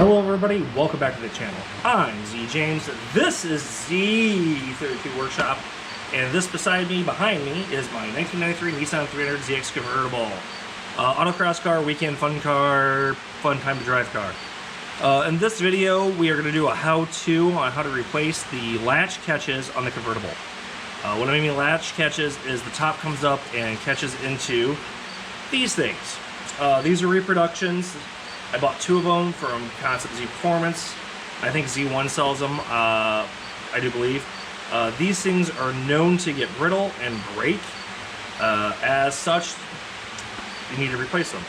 Hello everybody, welcome back to the channel. I'm Z James, this is Z32 Workshop, and this beside me, behind me, is my 1993 Nissan 300ZX Convertible. Autocross car, weekend fun car, fun time to drive car. In this video, we are going to do a how-to on how to replace the latch catches on the convertible. What I mean latch catches is the top comes up and catches into these things. These are reproductions. I bought two of them from Concept Z Performance. I think Z1 sells them, I do believe. These things are known to get brittle and break. As such, you need to replace them.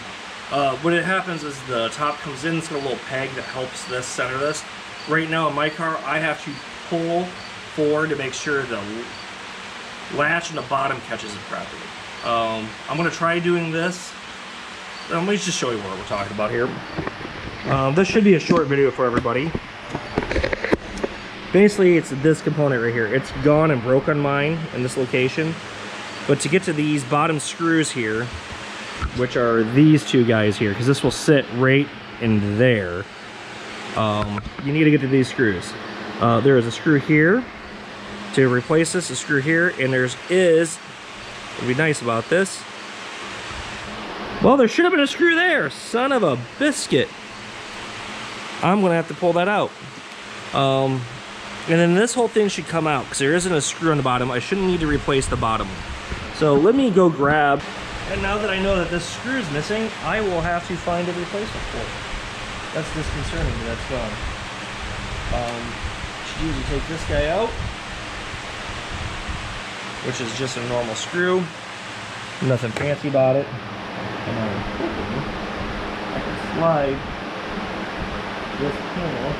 What it happens is the top comes in, it's got a little peg that helps this center this. Right now in my car, I have to pull forward to make sure the latch and the bottom catches it properly. I'm going to try doing this. Let me just show you what we're talking about here. This should be a short video for everybody. Basically, it's this component right here. It's gone and broke on mine in this location. But to get to these bottom screws here, which are these two guys here, because this will sit right in there, you need to get to these screws. There is a screw here to replace this, a screw here, and there's what'd be nice about this, well, there should have been a screw there. Son of a biscuit. I'm gonna have to pull that out. And then this whole thing should come out because there isn't a screw on the bottom. I shouldn't need to replace the bottom. So let me go grab, and now that I know that this screw is missing, I will have to find a replacement for it. That's disconcerting that that's gone. Should usually take this guy out, which is just a normal screw. Nothing fancy about it. And I'm thinking I can slide this panel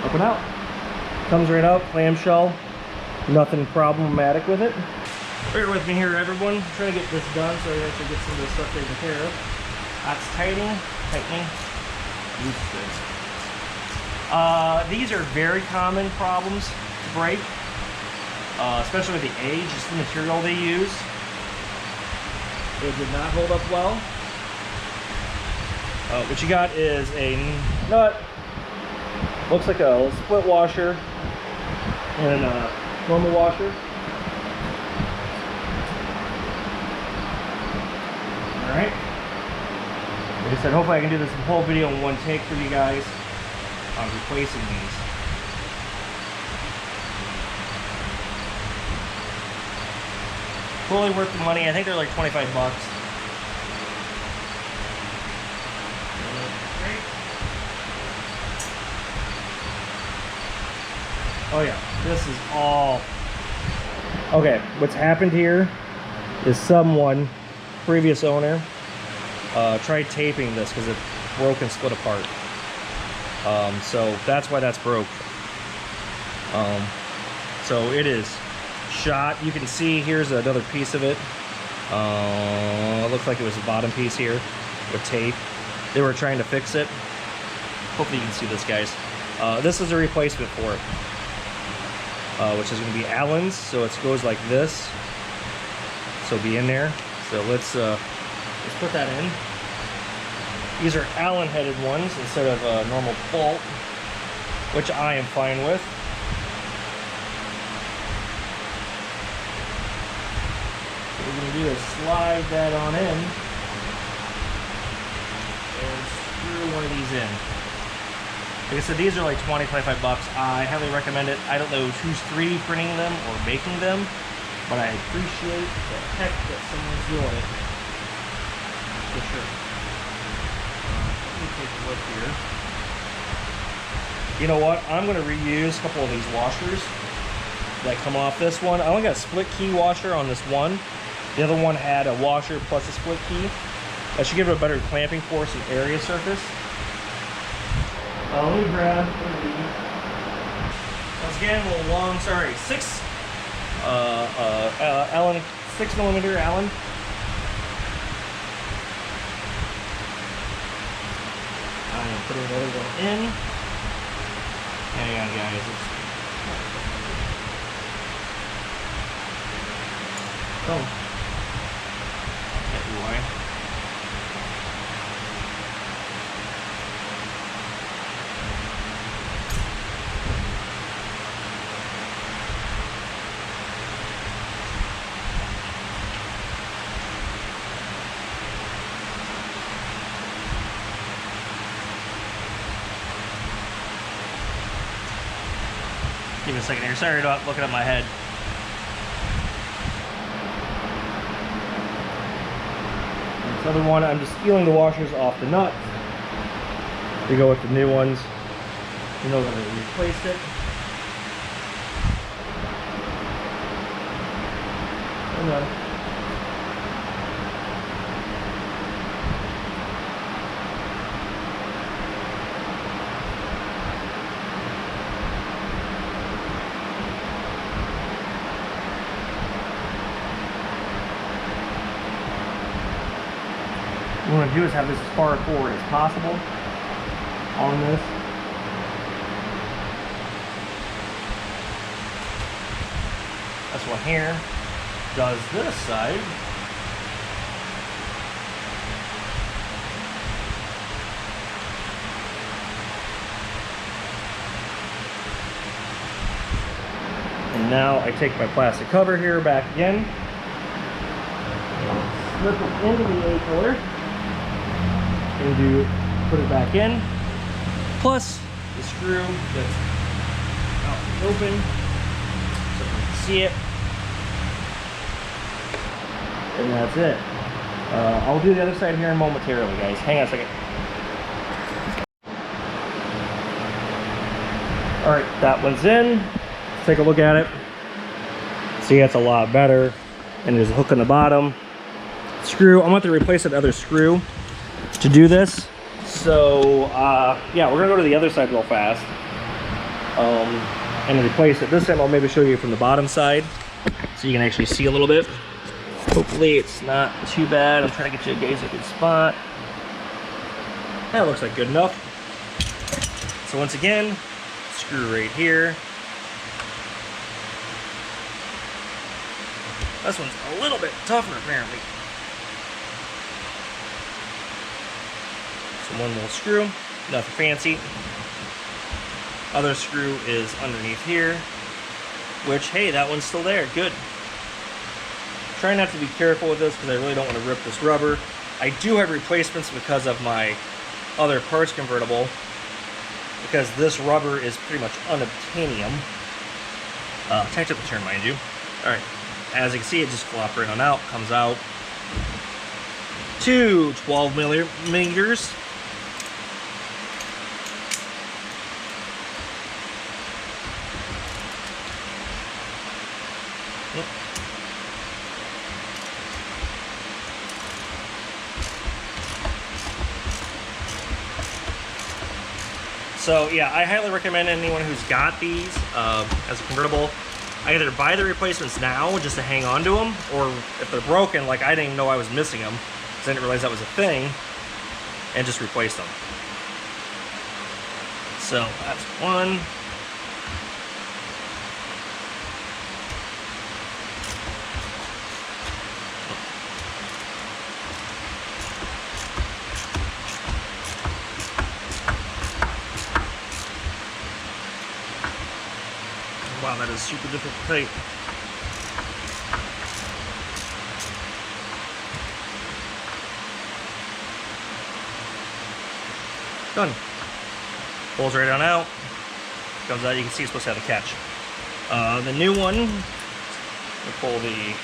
up and out. Comes right out, clamshell, nothing problematic with it. Bear with me here, everyone. I'm trying to get this done so I actually get some of this stuff taken care of. That's tightening. These are very common problems to break. Especially with the age, just the material they use. It did not hold up well. What you got is a nut, looks like a split washer and a normal washer. Alright. Like I said, hopefully I can do this whole video in one take for you guys on replacing these. Totally worth the money. I think they're like 25 bucks. Oh yeah, this is all... Okay, what's happened here is someone, previous owner, tried taping this because it broke and split apart. So that's why that's broke. So it is shot. You can see here's another piece of it. It looks like it was the bottom piece here with tape. They were trying to fix it. Hopefully you can see this, guys. This is a replacement for it, which is going to be Allen's. So it goes like this. So it'll be in there. So let's put that in. These are Allen-headed ones instead of a normal bolt, which I am fine with. What we're going to do is slide that on in and screw one of these in. Like I said, these are like 20-25 bucks. I highly recommend it. I don't know who's 3D printing them or making them, but I appreciate the heck that someone's doing it. For sure. Let me take a look here. You know what? I'm going to reuse a couple of these washers that come off this one. I only got a split key washer on this one. The other one had a washer plus a split key. That should give it a better clamping force and area surface. Let me grab once again a little long, sorry, 6 Allen, 6mm Allen. I'm putting the other one in. Hang on, guys. Oh. Give me a second here. Sorry about looking at my head. This other one, I'm just peeling the washers off the nuts. We go with the new ones. You know that I replaced it. And then what we want to do is have this as far forward as possible on this. This one here does this side. And now I take my plastic cover here back again, slip it into the A-pillar, and put it back in, plus the screw that's out in the open so you can see it. And that's it. I'll do the other side here momentarily, guys. Hang on a second. Alright, that one's in. Let's take a look at it. See, it's a lot better. And there's a hook on the bottom. Screw, I'm going to have to replace that other screw to do this. So, yeah, we're going to go to the other side real fast. And replace it. This time I'll maybe show you from the bottom side so you can actually see a little bit. Hopefully it's not too bad. I'm trying to get you guys a good spot. That looks like good enough. So once again, screw right here. This one's a little bit tougher apparently. So one little screw, nothing fancy. Other screw is underneath here, which, hey, that one's still there, good. Try not to be careful with this because I really don't want to rip this rubber. I do have replacements because of my other parts convertible, because this rubber is pretty much unobtainium. Technical term, mind you. Alright, as you can see, it just flopped right on out, comes out. Two 12 millimeters. So yeah, I highly recommend anyone who's got these as a convertible, either buy the replacements now just to hang on to them, or if they're broken, like I didn't even know I was missing them because I didn't realize that was a thing, and just replace them. So that's one. Wow, that is super difficult to tape. Done. Pulls right on out. Comes out, you can see it's supposed to have a catch. The new one, we'll pull the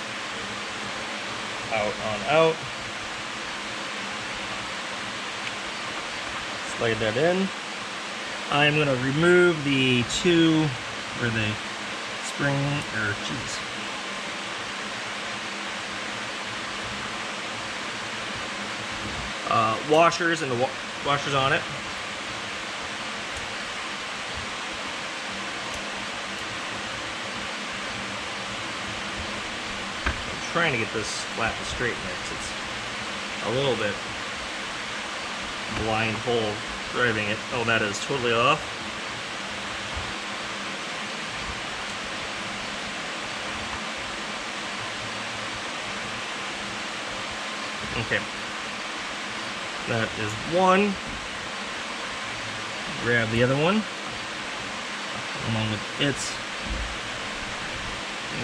out on out. Slide that in. I'm going to remove the two where the spring, or geez. Washers and the washers on it. I'm trying to get this flat and straight in there because it's a little bit blind hole driving it. Oh, that is totally off. Okay, that is one. Grab the other one along with its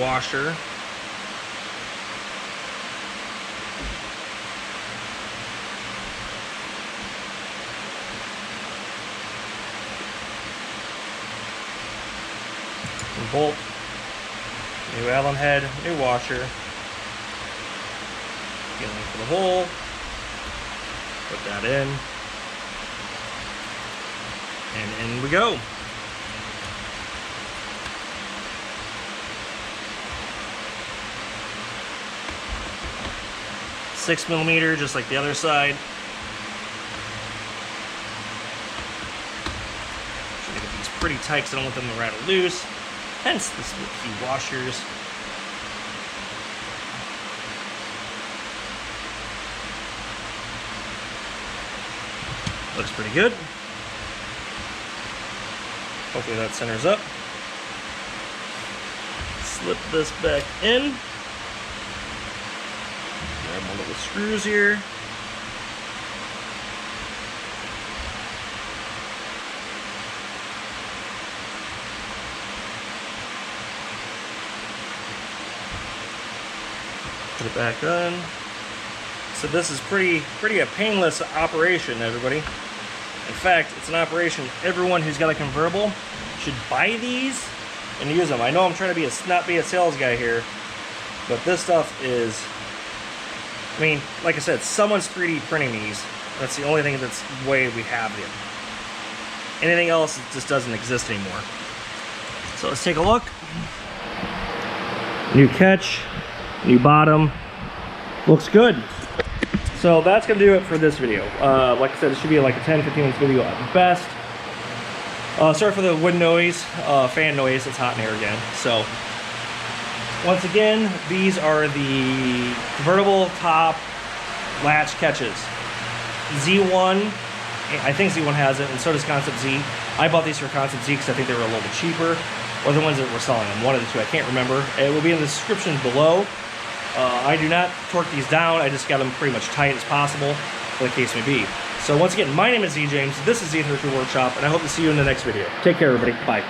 washer. bolt, new Allen head, new washer. Feeling for the hole. Put that in. And in we go. $6mm, just like the other side. Try to get these pretty tight because I don't want them to rattle loose. Hence the split key washers. Looks pretty good. Hopefully that centers up. Slip this back in. Grab one of the screws here. Put it back on. So this is pretty a painless operation, everybody. In fact, it's an operation everyone who's got a convertible should buy these and use them. I know I'm trying to not be a sales guy here, but this stuff is, I mean, like I said, someone's 3D printing these. That's the only thing that's way we have them. Anything else just doesn't exist anymore. So let's take a look. New catch, new bottom. Looks good. So that's gonna do it for this video. Like I said, it should be like a 10-15 minutes video at best. Sorry for the wind noise, fan noise. It's hot in here again. So once again, these are the convertible top latch catches. Z1, I think Z1 has it, and so does Concept Z. I bought these for Concept Z because I think they were a little bit cheaper, or the ones that were selling them, one of the two, I can't remember. It will be in the description below. I do not torque these down, I just got them pretty much tight as possible, for the case may be. So once again, my name is Z James, this is Z32 Workshop, and I hope to see you in the next video. Take care, everybody. Bye.